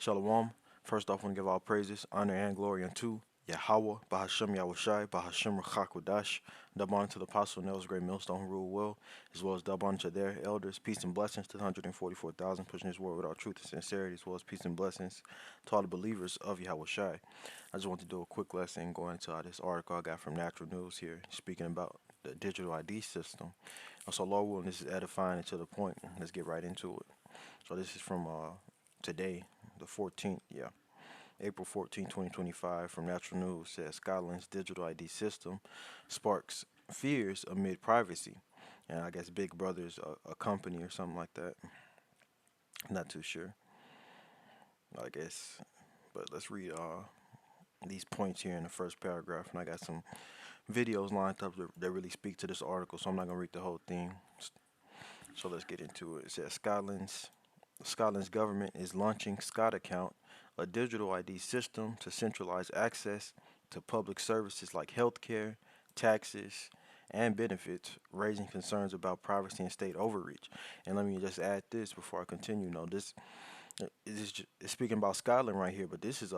Shalom. First off, I want to give all praises, honor, and glory unto Yahweh, Bahashem Yahushai, Bahashem Rachakodash. Double honor to the apostle Nels, great millstone who rule well, as well as double honor to their elders. Peace and blessings to the 144,000 pushing his word without truth and sincerity, as well as peace and blessings to all the believers of Yahushai. I just want to do a quick lesson going into this article I got from Natural News here, speaking about the digital ID system. So, Lord willing, this is edifying and to the point. Let's get right into it. So, this is from today, the 14th, April 14, 2025, from Natural News. Says Scotland's digital ID system sparks fears amid privacy. And I guess Big Brother's a company or something like that. Not too sure, I guess. But let's read these points here in the first paragraph. And I got some videos lined up that really speak to this article, so I'm not going to read the whole thing. So let's get into it. It says Scotland's government is launching ScotAccount, a digital ID system to centralize access to public services like healthcare, taxes, and benefits, raising concerns about privacy and state overreach. And let me just add this before I continue. This is speaking about Scotland right here, but this is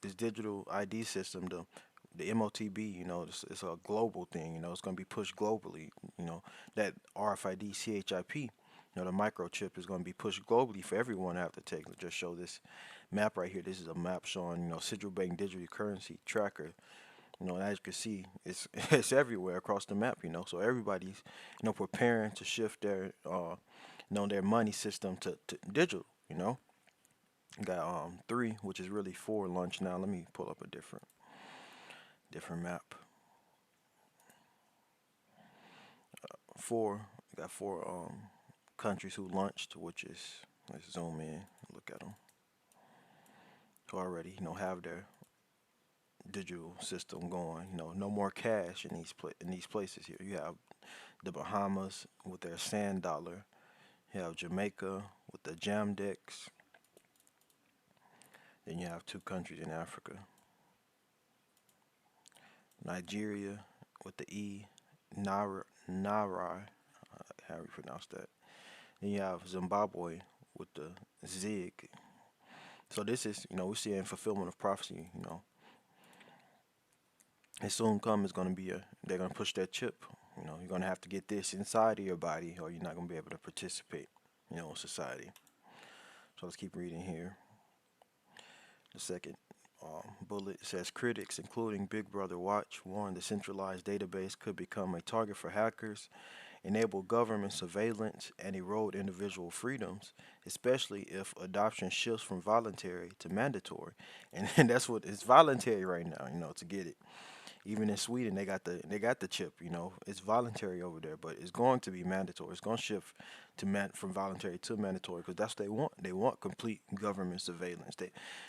this digital ID system, the MOTB, it's a global thing. It's going to be pushed globally. That RFID CHIP, the microchip is going to be pushed globally for everyone to have to take. Let's just show this map right here. This is a map showing, central bank digital currency tracker. And as you can see, it's it's everywhere across the map. So everybody's, preparing to shift their money system to digital. Got three, which is really four launch now. Let me pull up a different map. Four, got four countries who launched, which is, let's zoom in, look at them, who already have their digital system going. No more cash in these places here. You have the Bahamas with their sand dollar. You have Jamaica with the Jamdex. Then you have two countries in Africa. Nigeria with the Nara, how do you pronounce that? Then you have Zimbabwe with the Zig. So this is, we see in fulfillment of prophecy, and soon come is going to be they're going to push that chip. You're going to have to get this inside of your body or you're not going to be able to participate, in society. So let's keep reading here. The second bullet says critics, including Big Brother Watch, warn the centralized database could become a target for hackers, enable government surveillance, and erode individual freedoms, especially if adoption shifts from voluntary to mandatory. And that's what it's voluntary right now, to get it. Even in Sweden, they got the chip. It's voluntary over there, but it's going to be mandatory. It's going to shift from voluntary to mandatory because that's what they want. They want complete government surveillance.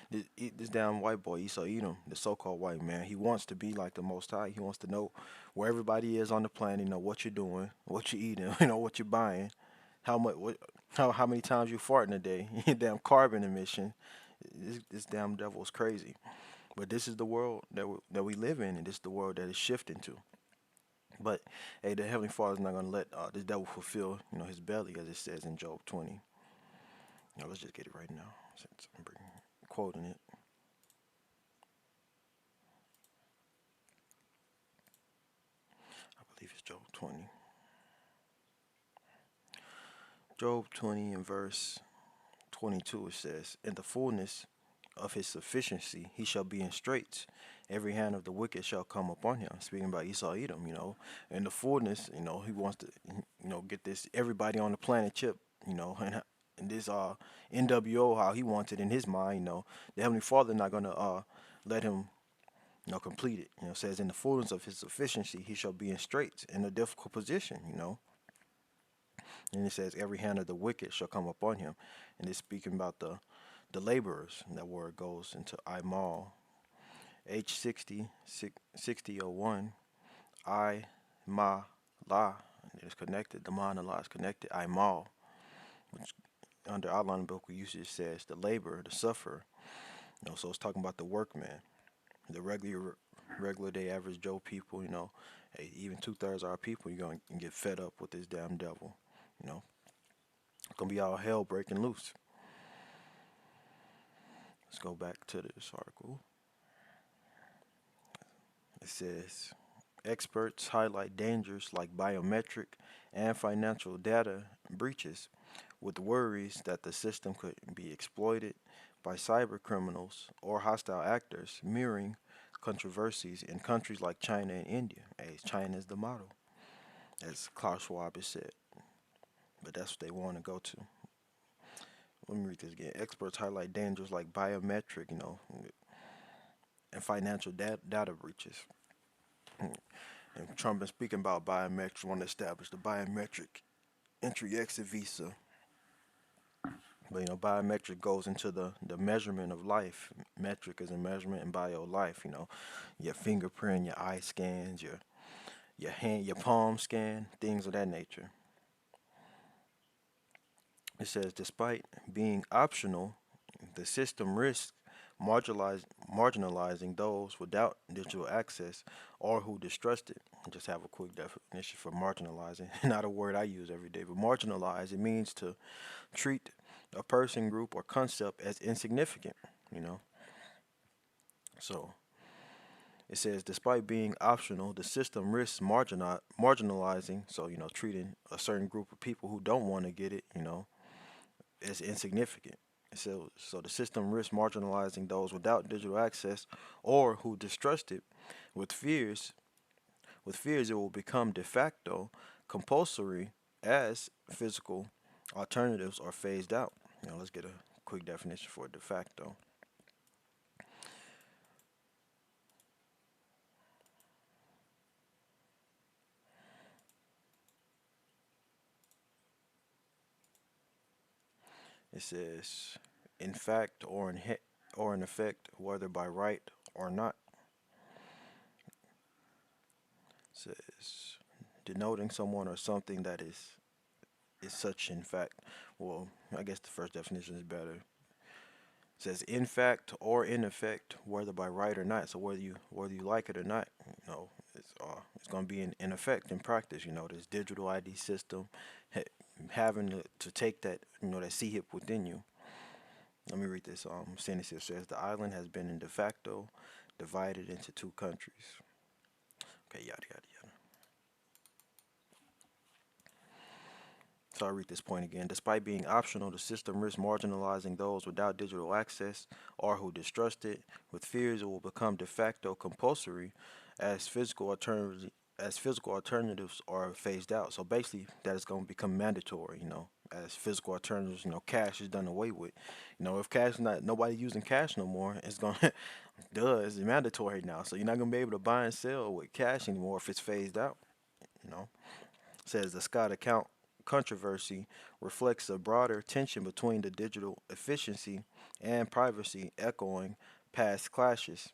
This damn white boy Esau Edom, the so-called white man, he wants to be like the Most High. He wants to know where everybody is on the planet. What you're doing, what you're eating, what you're buying, how much, how many times you fart in a day, your damn carbon emission. This damn devil is crazy. But this is the world that we live in, and this is the world that is shifting to. But hey, the Heavenly Father is not going to let this devil fulfill, his belly, as it says in Job 20. Let's just get it right now, since I'm quoting it. I believe it's Job 20. Job 20 and verse 22, it says, "In the fullness of his sufficiency, he shall be in straits. Every hand of the wicked shall come upon him." Speaking about Esau Edom, in the fullness, he wants to, get this everybody on the planet chip, and this NWO how he wants it in his mind, the Heavenly Father not gonna let him, complete it. It says in the fullness of his sufficiency, he shall be in straits in a difficult position. And it says every hand of the wicked shall come upon him, and it's speaking about the laborers. And that word goes into Imal, H60, 6001, I, Ma, La, it's connected. The Ma and the La is connected. Imal, which under outline biblical usage says the laborer, the sufferer. So it's talking about the workman, the regular day average Joe people. Hey, even 2/3 of our people, you're going to get fed up with this damn devil. It's going to be all hell breaking loose. go back to this article. It says experts highlight dangers like biometric and financial data breaches, with worries that the system could be exploited by cyber criminals or hostile actors, mirroring controversies in countries like China and India. Hey, China is the model, as Klaus Schwab has said, but that's what they want to go to. Let me read this again. Experts highlight dangers like biometric, and financial data breaches. And Trump been speaking about biometrics, want to establish the biometric entry exit visa. But biometric goes into the measurement of life. Metric is a measurement and bio life. Your fingerprint, your eye scans, your hand, your palm scan, things of that nature. It says, despite being optional, the system risks marginalizing those without digital access or who distrust it. Just have a quick definition for marginalizing. Not a word I use every day, but marginalize, it means to treat a person, group, or concept as insignificant, you know. So it says, despite being optional, the system risks marginalizing, so, treating a certain group of people who don't want to get it, as insignificant. So the system risks marginalizing those without digital access or who distrust it with fears. With fears, it will become de facto compulsory as physical alternatives are phased out. Let's get a quick definition for de facto. It says, in fact or in effect, whether by right or not. It says, denoting someone or something that is such in fact. Well, I guess the first definition is better. It says in fact or in effect, whether by right or not. So whether you like it or not, it's going to be in effect in practice. This digital ID system, having to take that that CHIP within you. Let me read this. Sentence here says the island has been in de facto divided into two countries. Okay, yada yada yada. So I read this point again. Despite being optional, the system risks marginalizing those without digital access or who distrust it, with fears it will become de facto compulsory as physical alternatives are phased out. So basically, that is going to become mandatory. As physical alternatives. Cash is done away with. If cash is not nobody using cash no more, it's going to it's mandatory now. So you're not going to be able to buy and sell with cash anymore if it's phased out. You know says the ScotAccount controversy reflects a broader tension between the digital efficiency and privacy, echoing past clashes.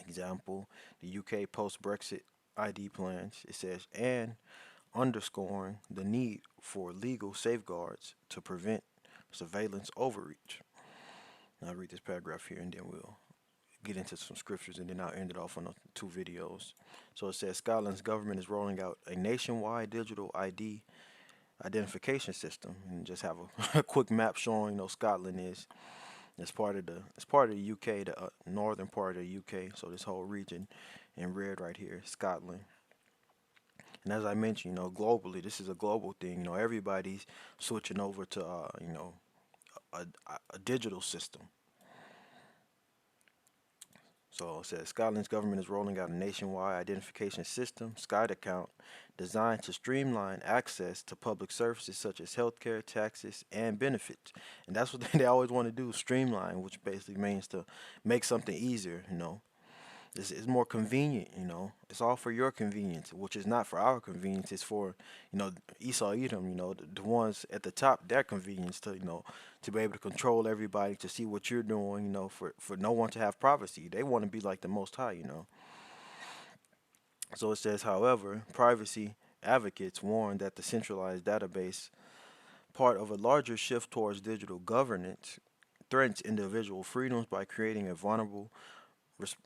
Example, the UK post Brexit ID plans, it says, and underscoring the need for legal safeguards to prevent surveillance overreach. Now, I'll read this paragraph here and then we'll get into some scriptures and then I'll end it off on the two videos. So it says Scotland's government is rolling out a nationwide digital ID identification system, and just have a, a quick map showing Scotland is it's part of the UK, the northern part of the UK. So this whole region in red right here, Scotland. And as I mentioned, globally, this is a global thing. Everybody's switching over to a digital system. So it says Scotland's government is rolling out a nationwide identification system, ScotAccount, designed to streamline access to public services such as healthcare, taxes, and benefits. And that's what they always want to do, streamline, which basically means to make something easier. It's more convenient. It's all for your convenience, which is not for our convenience. It's for, Esau Edom, the ones at the top, their convenience to be able to control everybody, to see what you're doing, for no one to have privacy. They want to be like the Most High. So it says, however, privacy advocates warn that the centralized database, part of a larger shift towards digital governance, threatens individual freedoms by creating a vulnerable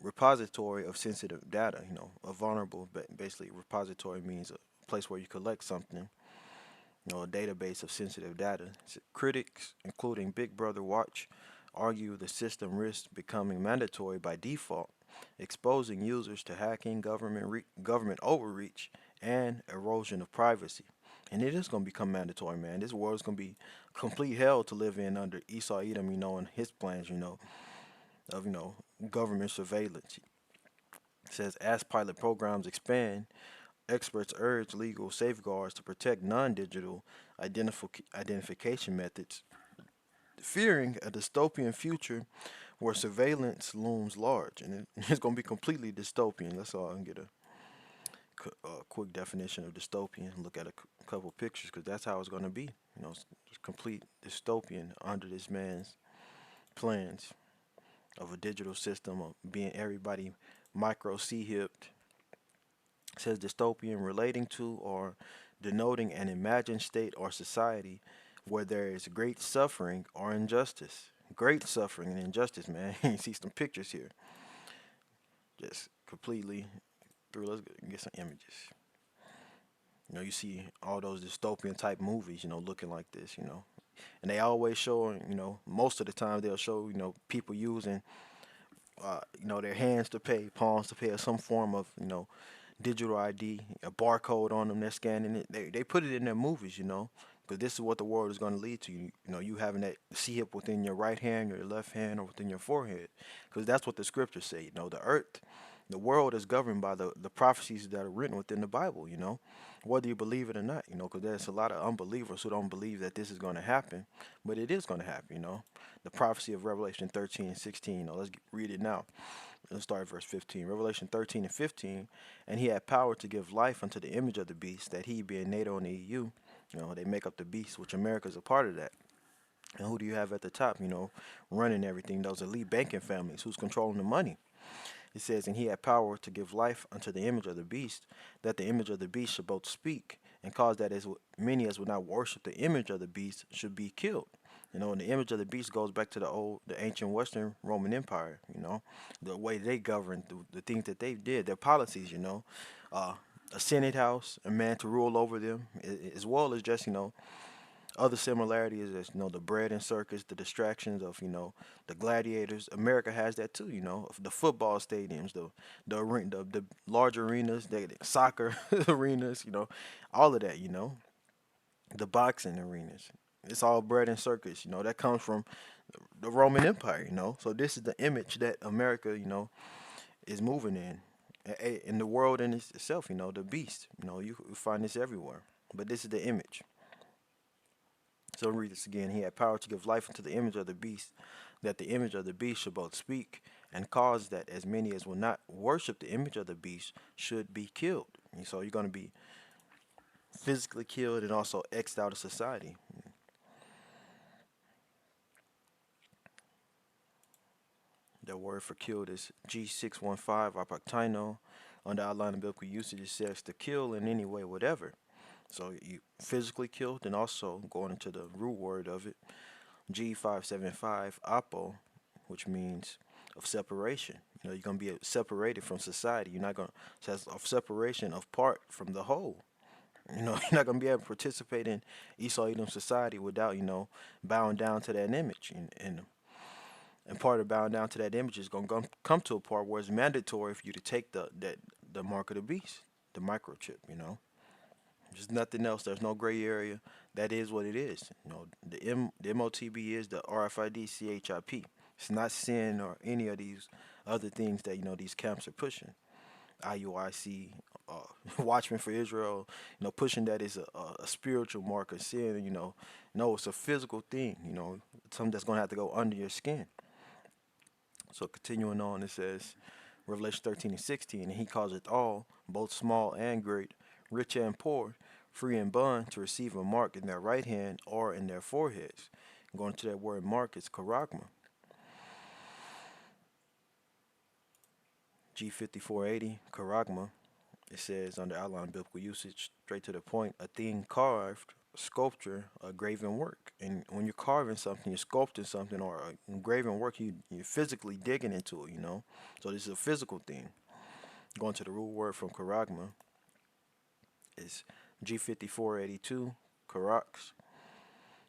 repository of sensitive data. A vulnerable, basically, repository means a place where you collect something. A database of sensitive data. Critics, including Big Brother Watch, argue the system risks becoming mandatory by default, exposing users to hacking, government overreach, and erosion of privacy. And it is going to become mandatory, man. This world is going to be complete hell to live in under Esau Edom, and his plans, of, government surveillance. It says, as pilot programs expand, experts urge legal safeguards to protect non-digital identification methods, fearing a dystopian future where surveillance looms large, and it's going to be completely dystopian. That's all I can get a quick definition of dystopian. Look at a couple pictures because that's how it's going to be. It's complete dystopian under this man's plans of a digital system of being everybody micro C hipped. Says dystopian relating to or denoting an imagined state or society where there is great suffering or injustice. Great suffering and injustice, man. You see some pictures here. Just completely through. Let's get some images. You see all those dystopian type movies, looking like this, and they always show, most of the time they'll show, people using, their hands to pay, palms to pay, or some form of, digital ID, a barcode on them. They're scanning it. They put it in their movies, because this is what the world is going to lead to. You having that C-hip within your right hand or your left hand or within your forehead, because that's what the scriptures say. The earth, the world is governed by the prophecies that are written within the Bible. Whether you believe it or not. Because there's a lot of unbelievers who don't believe that this is going to happen, but it is going to happen. The prophecy of Revelation 13 and 16. Let's read it now. Let's start at verse 15. Revelation 13 and 15. And he had power to give life unto the image of the beast, that he, being NATO and the EU, they make up the beast, which America is a part of that. And who do you have at the top, running everything? Those elite banking families. Who's controlling the money? It says, and he had power to give life unto the image of the beast, that the image of the beast should both speak, and cause that as many as would not worship the image of the beast should be killed. And the image of the beast goes back to the ancient Western Roman Empire. The way they governed, the things that they did, their policies. A senate house, a man to rule over them, as well as just other similarities is the bread and circus, the distractions of the gladiators. America has that too. The football stadiums, the large arenas, the soccer arenas. All of that. The boxing arenas. It's all bread and circus. That comes from the Roman Empire. So this is the image that America is moving in. In the world in itself. The beast. You find this everywhere. But this is the image. So I'll read this again. He had power to give life unto the image of the beast, that the image of the beast should both speak, and cause that as many as will not worship the image of the beast should be killed. And so you're going to be physically killed and also X'd out of society. The word for killed is G615 apactino. On the outline of biblical usage, it says to kill in any way, whatever. So you physically killed, and also going into the root word of it, G575 apo, which means of separation. You're gonna be separated from society. You're not gonna says of separation of part from the whole. You're not gonna be able to participate in Esau Edom society without bowing down to that image. And part of bowing down to that image is gonna come to a part where it's mandatory for you to take the mark of the beast, the microchip. There's nothing else. There's no gray area. That is what it is. The MOTB is the RFID CHIP. It's not sin or any of these other things that these camps are pushing. IUIC, Watchmen for Israel, pushing that is a spiritual mark of sin. No, it's a physical thing. Something that's gonna have to go under your skin. So continuing on, it says, Revelation 13 and 16, and he causeth all, both small and great, rich and poor, free and bond, to receive a mark in their right hand or in their foreheads. Going to that word mark, it's charagma. G5480, charagma. It says under outline biblical usage, straight to the point, a thing carved, sculpture, a graven work. And when you're carving something, you're sculpting something, or a graven work, you're physically digging into it. So this is a physical thing. Going to the root word from charagma, is G5482, Karax.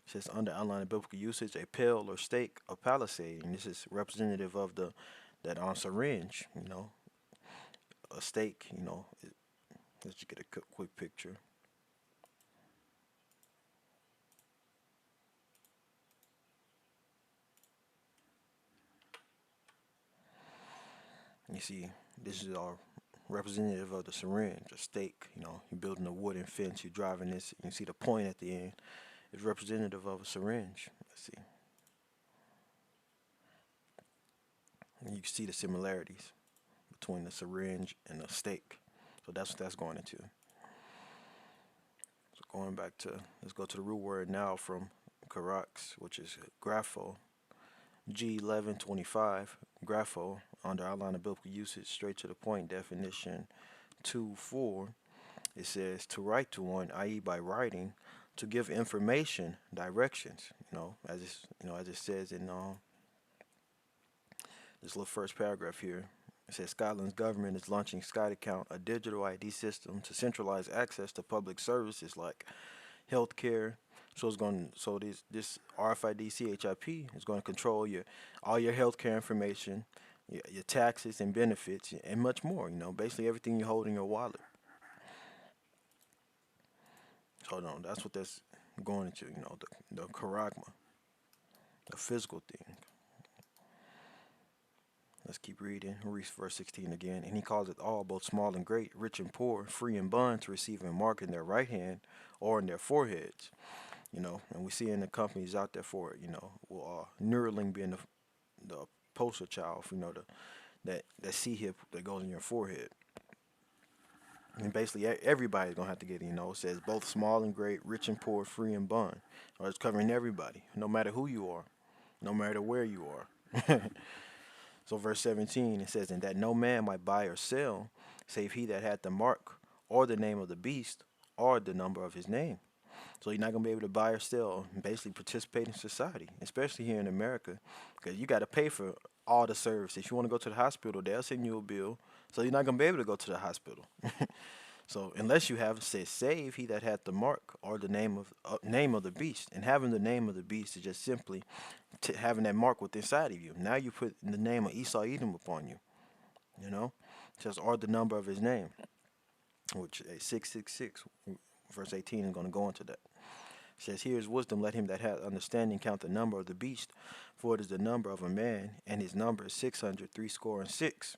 It says under outline of biblical usage, a pail or stake of palisade, and this is representative of the that on syringe. A stake. Let's just get a quick picture. You see, this is our representative of the syringe, a stake. You're building a wooden fence, you're driving this. You can see the point at the end. It's representative of a syringe. Let's see. And you can see the similarities between the syringe and the stake. So that's what that's going into. So going back to, let's go to the root word now from Karax, which is grapho. G1125, grapho, under outline of biblical usage, straight to the point, definition 2:4. It says to write to one, i.e., by writing, to give information, directions. As it says in this little first paragraph here. It says Scotland's government is launching ScotAccount, a digital ID system to centralize access to public services like healthcare. So this RFID CHIP is going to control all your healthcare information, your taxes and benefits, and much more. Basically everything you hold in your wallet. So no, that's what that's going into. The charagma, the physical thing. Let's keep reading. Read verse 16 again. And he calls it all, both small and great, rich and poor, free and bond, to receive a mark in their right hand or in their foreheads. And we see in the companies out there for it. Neuralink being the poster child for that C hip that goes in your forehead. And basically everybody's gonna have to get it. It says both small and great, rich and poor, free and bond. Or it's covering everybody, no matter who you are, no matter where you are. So verse 17, it says, and that no man might buy or sell, save he that had the mark, or the name of the beast, or the number of his name. So you're not gonna be able to buy or sell and basically participate in society, especially here in America, because you got to pay for all the services. If you want to go to the hospital, they'll send you a bill, so you're not gonna be able to go to the hospital. So unless you have said, save he that had the mark or the name of the beast, and having the name of the beast is just simply having that mark within inside of you. Now you put the name of Esau Edom upon you. Just or the number of his name, which is 666. Verse 18 is going to go into that. It says, here is wisdom. Let him that hath understanding count the number of the beast, for it is the number of a man, and his number is 600, threescore and six.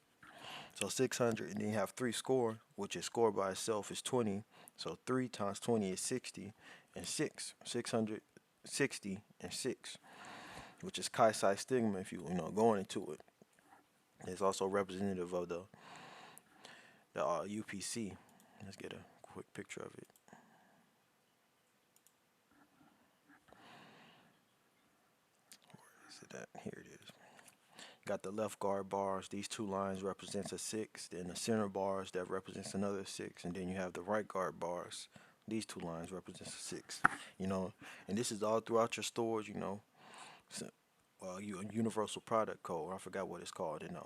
So 600, and then you have three score, which is score by itself is 20. So 3 times 20 is 60, and 660 and 6, which is chi psi stigma. If going into it, it's also representative of the UPC. Let's get a quick picture of it. Where is it at? Here it is. Got the left guard bars. These two lines represents a 6. Then the center bars that represents another 6, and then you have the right guard bars. These two lines represents a 6. And this is all throughout your stores. So, universal product code. I forgot what it's called in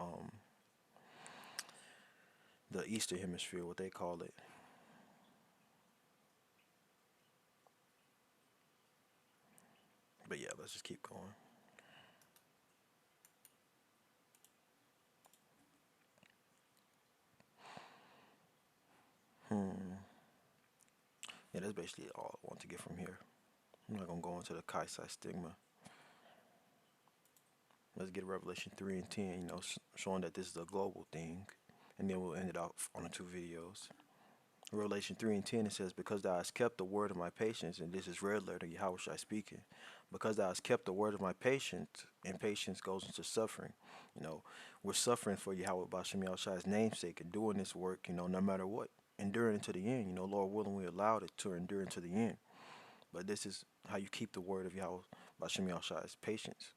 the Eastern Hemisphere. What they call it. But yeah, let's just keep going. Yeah, that's basically all I want to get from here. I'm not gonna go into the chi psi stigma. Let's get Revelation 3 and 10. Showing that this is a global thing, and then we'll end it off on the two videos. Revelation 3 and 10, it says, because thou hast kept the word of my patience, and this is red letter Yahushua speaking, because thou hast kept the word of my patience, and patience goes into suffering. We're suffering for Yahweh Bashem Yahushua's namesake and doing this work, no matter what. Enduring to the end, Lord willing, we allowed it to endure to the end. But this is how you keep the word of Yahweh Bashem Yahushua's patience.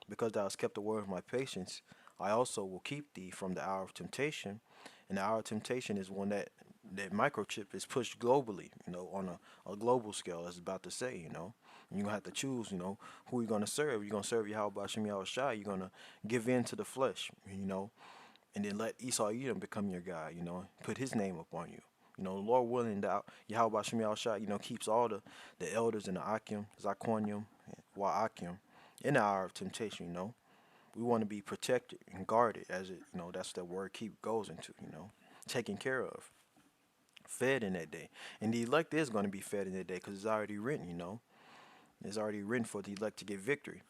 Because thou hast kept the word of my patience, I also will keep thee from the hour of temptation. And the hour of temptation is one that microchip is pushed globally, on a global scale, as it's about to say, And you're going to have to choose, who you're going to serve. You're going to serve Yahweh Bashem Yahushua. You're going to give in to the flesh, and then let Esau Edom become your guy, put his name upon you. Lord willing, that Yahweh Shem Shai, keeps all the elders in the Akim, Zakonium, Wa'akim in the hour of temptation, We want to be protected and guarded as that's that word keep goes into, taken care of, fed in that day. And the elect is going to be fed in that day because it's already written, It's already written for the elect to get victory.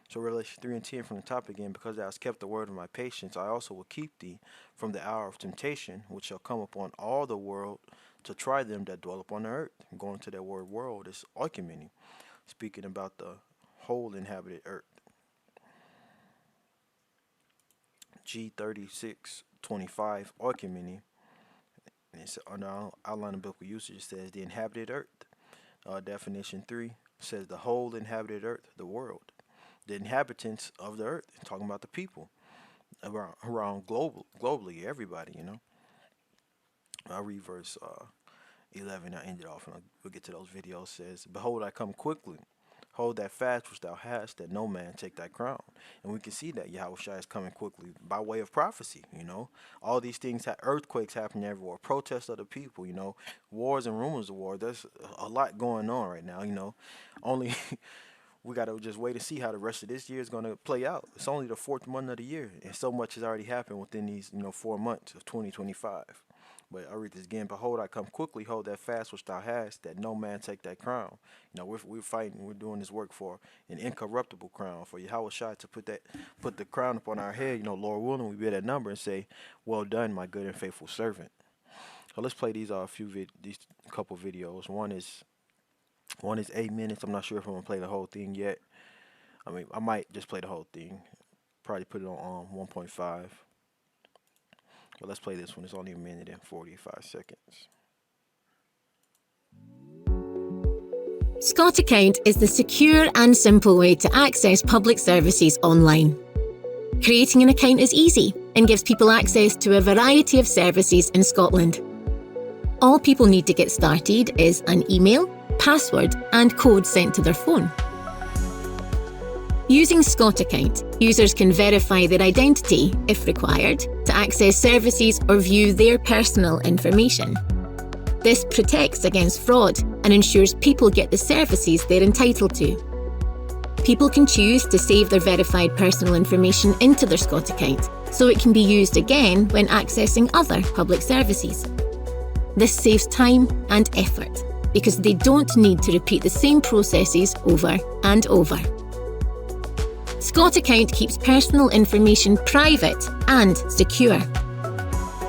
So Revelation 3 and 10 from the top again, because thou hast kept the word of my patience, I also will keep thee from the hour of temptation, which shall come upon all the world to try them that dwell upon the earth. Going to that word world is oikumene, speaking about the whole inhabited earth. G3625 oikumene, and it's under outline of biblical usage, it says the inhabited earth. Definition 3 says the whole inhabited earth, the world. The inhabitants of the earth, talking about the people around globally, everybody, I'll read verse 11. I ended off, and we'll get to those videos. It says, behold, I come quickly. Hold that fast which thou hast, that no man take thy crown. And we can see that Yahweh Shai is coming quickly by way of prophecy, All these things, earthquakes happening everywhere, protests of the people, wars and rumors of war. There's a lot going on right now, Only we got to just wait to see how the rest of this year is going to play out. It's only the 4th month of the year, and so much has already happened within these, 4 months of 2025. But I'll read this again. Behold, I come quickly. Hold that fast which thou hast, that no man take that crown. We're fighting. We're doing this work for an incorruptible crown, for Yahweh Shai to put the crown upon our head. Lord willing, we be that number and say, well done, my good and faithful servant. So let's play these these couple videos. One is 8 minutes. I'm not sure if I'm gonna play the whole thing yet. I mean, I might just play the whole thing. Probably put it on 1.5. But let's play this one. It's only a minute and 45 seconds. ScotAccount is the secure and simple way to access public services online. Creating an account is easy and gives people access to a variety of services in Scotland. All people need to get started is an email, password and code sent to their phone. Using ScotAccount, users can verify their identity, if required, to access services or view their personal information. This protects against fraud and ensures people get the services they're entitled to. People can choose to save their verified personal information into their ScotAccount, so it can be used again when accessing other public services. This saves time and effort, because they don't need to repeat the same processes over and over. ScotAccount keeps personal information private and secure.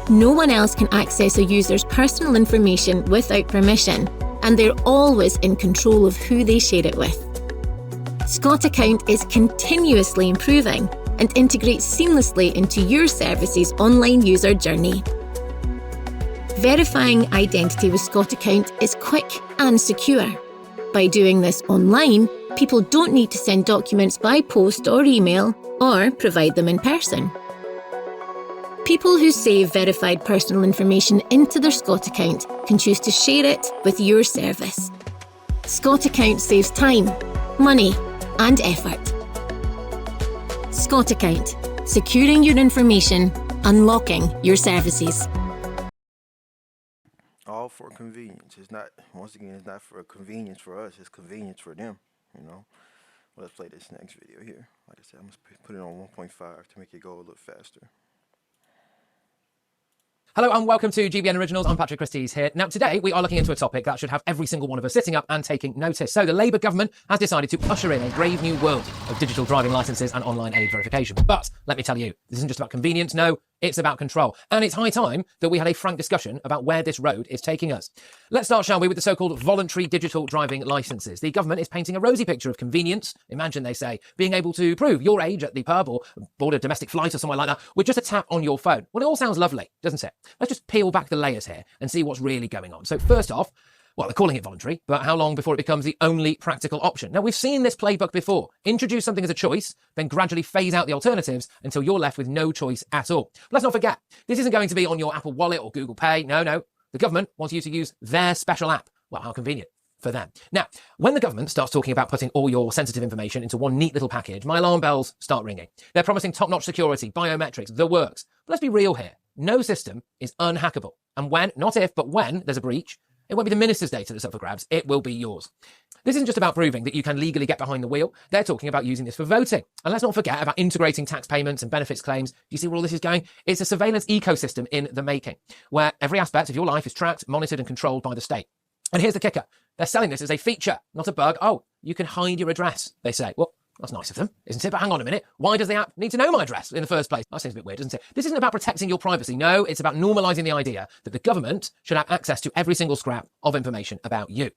No one else can access a user's personal information without permission, and they're always in control of who they share it with. ScotAccount is continuously improving and integrates seamlessly into your service's online user journey. Verifying identity with ScotAccount is quick and secure. By doing this online, people don't need to send documents by post or email or provide them in person. People who save verified personal information into their ScotAccount can choose to share it with your service. ScotAccount saves time, money, and effort. ScotAccount, securing your information, unlocking your services. All for convenience. It's not, once again, it's not for convenience for us, it's convenience for them, Well, let's play this next video here. Like I said, I'm going to put it on 1.5 to make it go a little faster. Hello and welcome to GBN Originals. I'm Patrick Christie's here. Now today we are looking into a topic that should have every single one of us sitting up and taking notice. So the Labour government has decided to usher in a brave new world of digital driving licences and online age verification. But let me tell you, this isn't just about convenience, no, it's about control. And it's high time that we had a frank discussion about where this road is taking us. Let's start, shall we, with the so-called voluntary digital driving licences. The government is painting a rosy picture of convenience. Imagine, they say, being able to prove your age at the pub or board a domestic flight or somewhere like that with just a tap on your phone. Well, it all sounds lovely, doesn't it? Let's just peel back the layers here and see what's really going on. So first off, well, they're calling it voluntary, but how long before it becomes the only practical option? Now, we've seen this playbook before. Introduce something as a choice, then gradually phase out the alternatives until you're left with no choice at all. But let's not forget, this isn't going to be on your Apple Wallet or Google Pay. No. The government wants you to use their special app. Well, how convenient for them. Now, when the government starts talking about putting all your sensitive information into one neat little package, my alarm bells start ringing. They're promising top-notch security, biometrics, the works. But let's be real here. no system is unhackable. And when, not if, but when there's a breach, it won't be the minister's data that's up for grabs, it will be yours. This isn't just about proving that you can legally get behind the wheel. They're talking about using this for voting. And let's not forget about integrating tax payments and benefits claims. Do you see where all this is going? It's a surveillance ecosystem in the making, where every aspect of your life is tracked, monitored, and controlled by the state. And here's the kicker. They're selling this as a feature, not a bug. Oh, you can hide your address, they say. Well, that's nice of them, isn't it? But hang on a minute. Why does the app need to know my address in the first place? That seems a bit weird, doesn't it? This isn't about protecting your privacy. No, it's about normalizing the idea that the government should have access to every single scrap of information about you.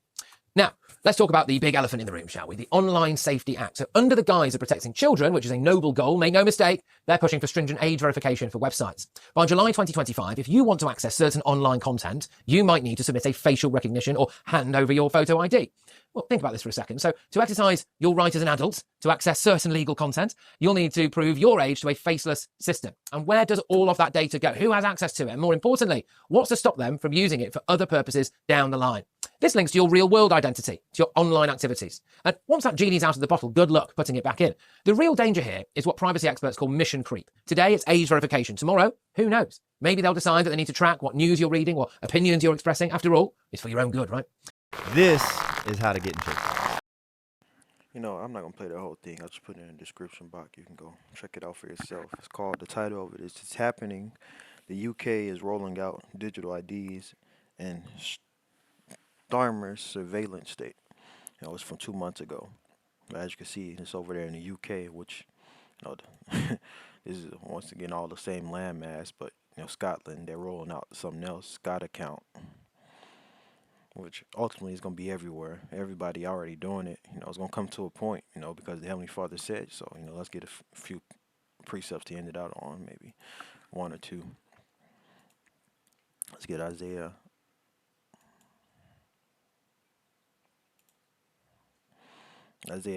Now, let's talk about the big elephant in the room, shall we? The Online Safety Act. So under the guise of protecting children, which is a noble goal, make no mistake, they're pushing for stringent age verification for websites. By July 2025, if you want to access certain online content, you might need to submit a facial recognition or hand over your photo ID. Well, think about this for a second. So to exercise your right as an adult to access certain legal content, you'll need to prove your age to a faceless system. And where does all of that data go? Who has access to it? And more importantly, what's to stop them from using it for other purposes down the line? This links to your real world identity, to your online activities. And once that genie's out of the bottle, good luck putting it back in. The real danger here is what privacy experts call mission creep. Today, it's age verification. Tomorrow, who knows? Maybe they'll decide that they need to track what news you're reading, what opinions you're expressing. After all, it's for your own good, right? This is how to get in trouble. You know, I'm not gonna play the whole thing. I'll just put it in the description box. You can go check it out for yourself. It's called, the title of it is It's Happening. The UK is rolling out digital IDs and Starmer's surveillance state. You know, it's from 2 months ago. As you can see, it's over there in the UK, which, you know, this is once again all the same landmass, but you know, Scotland, they're rolling out something else, ScotAccount, which ultimately is going to be everywhere. Everybody already doing it. You know, it's going to come to a point, you know, because the Heavenly Father said so. You know, let's get a few precepts to end it out on, maybe one or two. Let's get Isaiah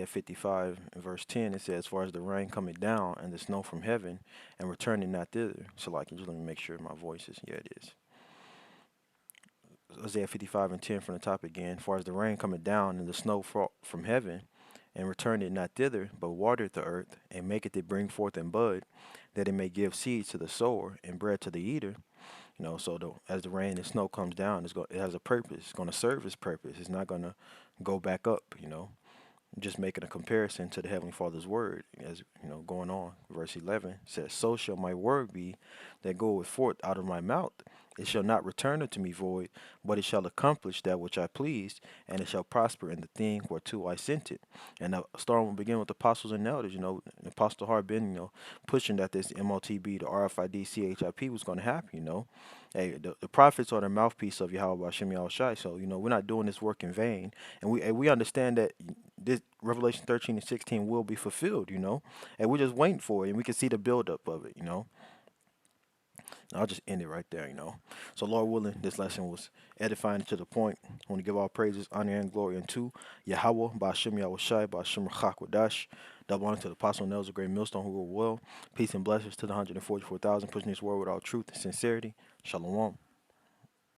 55 verse 10, it says, as far as the rain coming down and the snow from heaven and returning not thither. So like, just let me make sure my voice is, yeah, it is. Isaiah 55 and 10 from the top again. As far as the rain coming down and the snow from heaven and return it not thither, but watereth the earth and maketh it bring forth and bud, that it may give seed to the sower and bread to the eater. You know, so as the rain and snow comes down, it has a purpose. It's going to serve its purpose. It's not going to go back up, you know. Just making a comparison to the Heavenly Father's word, as you know, going on. Verse 11 says, so shall my word be that goeth forth out of my mouth. It shall not return unto me void, but it shall accomplish that which I pleased, and it shall prosper in the thing whereto I sent it. And the story will begin with the apostles and elders. You know, Apostle Hart been, you know, pushing that this MOTB, the RFID, CHIP was going to happen, you know. Hey, the prophets are the mouthpiece of Yahweh Hashem Yahushai. So, you know, we're not doing this work in vain. And we understand that this Revelation 13 and 16 will be fulfilled, you know. And we're just waiting for it. And we can see the buildup of it, you know. I'll just end it right there, you know. So, Lord willing, this lesson was edifying to the point. I want to give all praises, honor, and glory unto Yahweh, Ba'ashem Yahushai, Ba'ashem Chakwadash. Double honor to the apostle and elders of great millstone who rule well. Peace and blessings to the 144,000 pushing this word with all truth and sincerity. Shalom.